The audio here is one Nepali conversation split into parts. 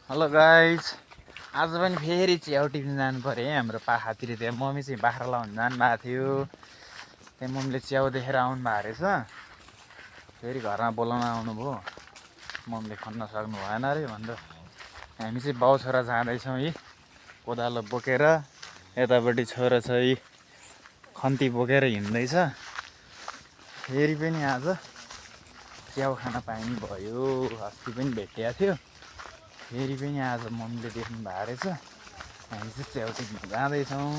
हेलो गाइज, आज पनि फेरि च्याउ टिप्न जानु पऱ्यो है हाम्रो पाखातिर। त्यहाँ मम्मी चाहिँ बाख्रा लाउनु जानुभएको थियो। त्यहाँ मम्मीले च्याउ देखेर आउनु भएको रहेछ। फेरि घरमा बोलाउन आउनुभयो। मम्मीले खन्न सक्नु भएन अरे भनेर हामी चाहिँ बाउ छोरा जाँदैछौँ। यी कोदालो बोकेर, यतापट्टि छोरा चाहिँ खन्ती बोकेर हिँड्दैछ। फेरि पनि आज च्याउ खान पाइने भयो। अस्ति पनि भेटिएको थियो। फेरि पनि आज मम्मीले देख्नु भएको रहेछ। हामी चाहिँ च्याउ टिप्न जाँदैछौँ।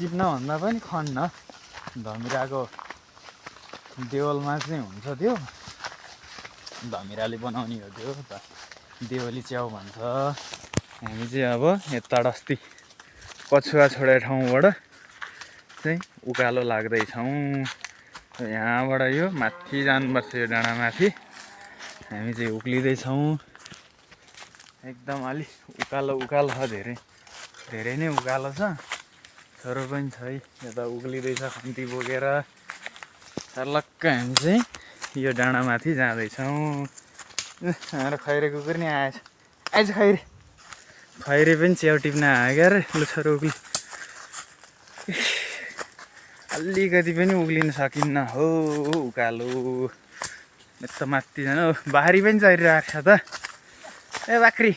टिप्न भन्दा पनि खन्न, धमिराको देवलमा चाहिँ हुन्छ त्यो। धमिराले बनाउने हो त्यो त, देवली च्याउ भन्छ। हामी चाहिँ अब यता अस्ति कछुवा छोडेर ठाउँबाट चाहिँ उकालो लाग्दैछौँ। यहाँबाट यो माथि जानुपर्छ, यो डाँडामाथि हामी चाहिँ उक्लिँदैछौँ। एकदम अलि उकालो छ, धेरै नै उकालो छ। छोरो पनि छ है, यता उक्लिँदैछ खन्ती बोकेर। सर्लक्क हामी चाहिँ यो डाँडामाथि जाँदैछौँ। हाम्रो खैरे कुकुर नि आएछ खैरे पनि च्याउ टिप्न आयो क्या रे। ल छोरो उक्लि, अलिकति पनि उक्लिन सकिन्न हो, उकालो। यस्तो माथि जानु, बाख्री पनि चरिरहेको छ त। ए बाख्री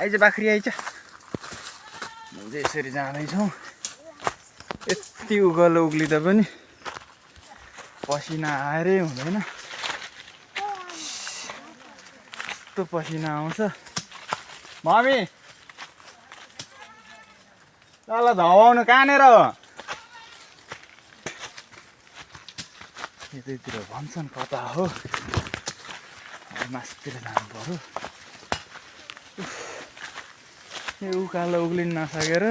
आइज। चाहिँ यसरी जाँदैछौँ। यति उकालो उक्लिँदा पनि पसिना आएरै हुँदैन, यस्तो पसिना आउँछ। मम्मी ल धमाउनु कहाँनिर हो? यतैतिर भन्छन् कता हो, मासतिर जानु पर्यो। यो उकालो उक्लिन नसकेर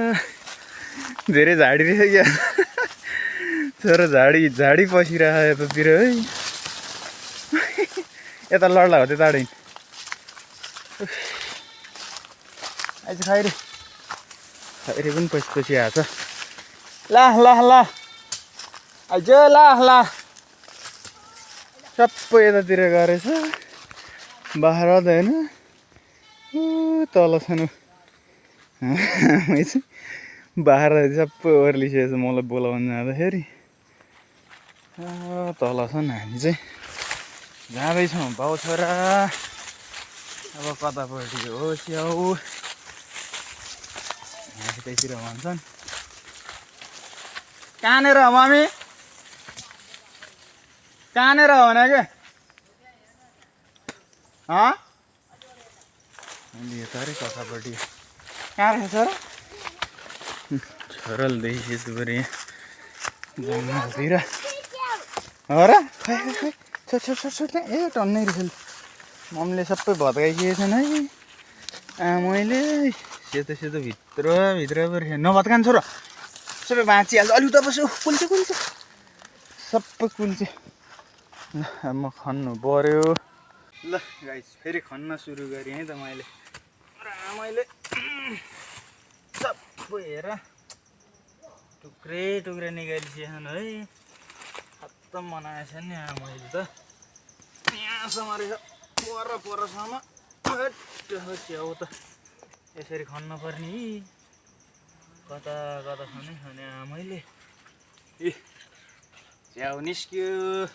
धेरै झाडी रहेछ क्या। छोरो झाडी पसिरहेको यतातिर है। यता लड्ला हो त्यताबाट आइज खैरे पनि पछि आएछ। ल आइज ल सबै यतातिर गरेछ। बाख्रा त होइन, तल छन् बाख्रा सबै ओर्लिसकेछ। मलाई बोलाउनु जाँदाखेरि तल छन्। हामी चाहिँ जाँदैछौँ बाउ छोरा। अब कतापट्टि हो च्याउ, त्यहीतिर भन्छन्। कहाँनिर हो मम्मी? कहाँनिर हो भने के अहिले यता अरे कतापट्टि कहाँ रहेछ र? छोराले देखिएछ बरु यहाँ जङ्गलतिर हो र। छोड ए टन्नै रहेछ। मम्मीले सबै भत्काइसकेछन् है। मैले सेतो भित्र पो नभत्कान छोरो, सबै बाँचिहाल्छ। अलि उता बस्यो, कुल्छ सबै कुल्छ। ल म खन्नु पर्यो। ल गाइस, फेरि खन्न सुरु गरेँ है त मैले। सबै हेर टुक्रे निकालिसकेछन् है। खत्तम बनाएछ नि मैले त। यहाँसम्म रहेछ, परसम्म च्याउ त यसरी खन्न पर्ने। कता खने मैले। च्याउ निस्क्यो।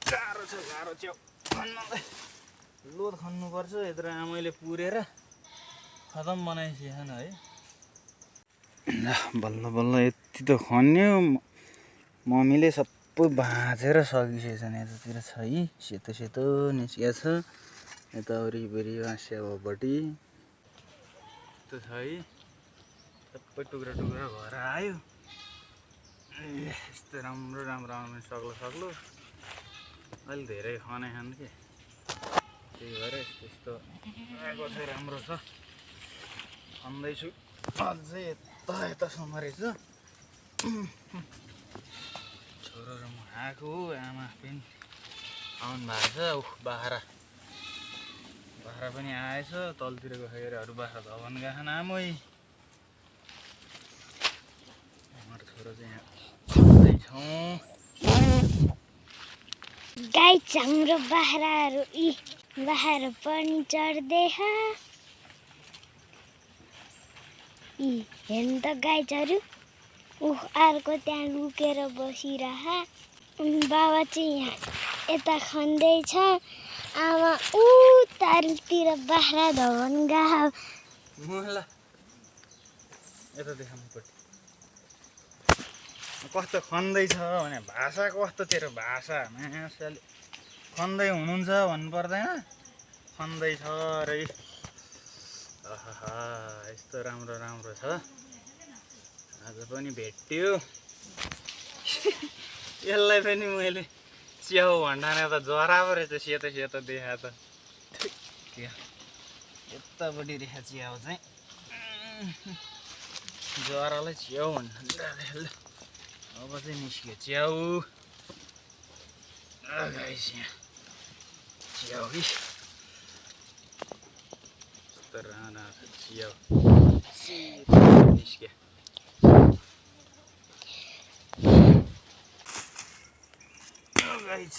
गाह्रो छ च्याउ खन्नलाई। लोद खन्नुपर्छ। यत्रो आमैले पुरेर खतम बनाइसकेछन् है। बल्ल यति त खन्यो। मम्मीले सबै भाँचेर सकिसकेछन्। यतातिर छ है, सेतो निस्किया छ। यता वरिपरि स्याउपट्टि यस्तो छ है। सबै टुक्रा भएर आयो। यस्तो राम्रो आउनु सक्लो अलि धेरै खनेछन् के, त्यही भएर यस्तो आएको चाहिँ राम्रो छ। खन्दैछु अझै यतासम्म रहेछ। छोरो र म आएको, आमा पनि आउनु भएको छ। बाख्रा पनि आएछ। तलतिरको खैरेहरू बाख्रा धबन गएछन् आमै। हाम्रो छोरो चाहिँ यहाँ खन्दैछौँ। गाई हाम्रो बाख्राहरू बाख्रा पनि चढ्दैछ हेर्नु त गाईहरू अर्को त्यहाँ लुकेर बसिरह बाबा चाहिँ यहाँ यता खन्दैछ आमा तालतिर बाख्रा धवन गएको यता देखाउनुपट्टि कस्तो खन्दैछ भने भाषा कस्तो तेरो भाषा मान्छेले खन्दै हुनुहुन्छ भन्नु पर्दैन खन्दैछ रे यस्तो राम्रो राम्रो छ आज पनि भेट्यो यसलाई पनि मैले च्याउ भन्डाने त जरा पो रहेछ सेतो सेतो देखा त यतापट्टि रेखा च्याउ चाहिँ जरालाई च्याउ भन्दा अब चाहिँ निस्क्यो च्याउ गाइस यहाँ च्याउ कि यस्तो राना च्याउ निस्क्यो गाइस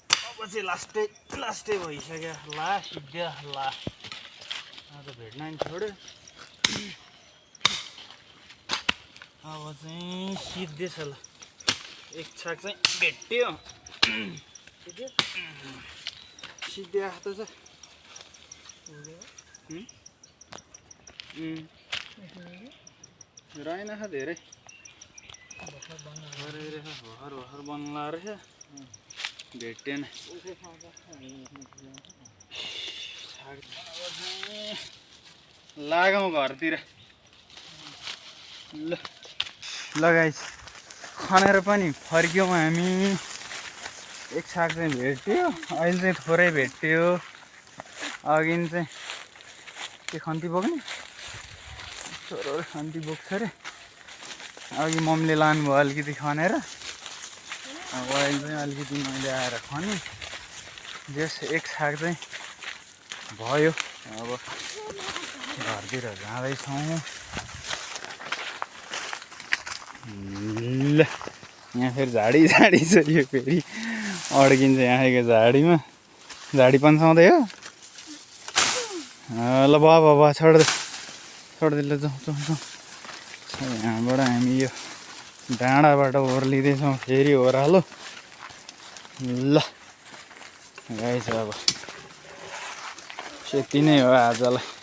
अब चाहिँ लास्टै भइसक्यो ला सिद्ध्या ला आज भेट्न नि छोड्यो अब चाहिँ सिद्धेछ ल एक छाक चाहिँ भेट्यो सिद्धे आएको त रहेन धेरै भर्खर बन्ला रहेछ भेटेन लागौँ घरतिर लगाइस खनेर पनि फर्क्यौँ हामी एक छाक चाहिँ भेट्यो अहिले चाहिँ थोरै भेट्यो अघि चाहिँ के खन्ती बोक्ने छोरो खन्ती बोक्छ अरे अघि मम्मीले लानुभयो अलिकति खनेर अब अहिले चाहिँ अलिकति मैले आएर खने जस एक छाक चाहिँ भयो अब घरतिर जाँदैछौँ ल यहाँ फेरि झाडी छ यो फेरि अड्किन्छ यहाँको झाडीमा झाडी पन्साउँदै हो ल बाबा छोड्दै ल जाउँ यहाँबाट हामी यो डाँडाबाट ओर्लिँदैछौँ फेरि ओह्रालो ल गाइस अब यति नै हो आजलाई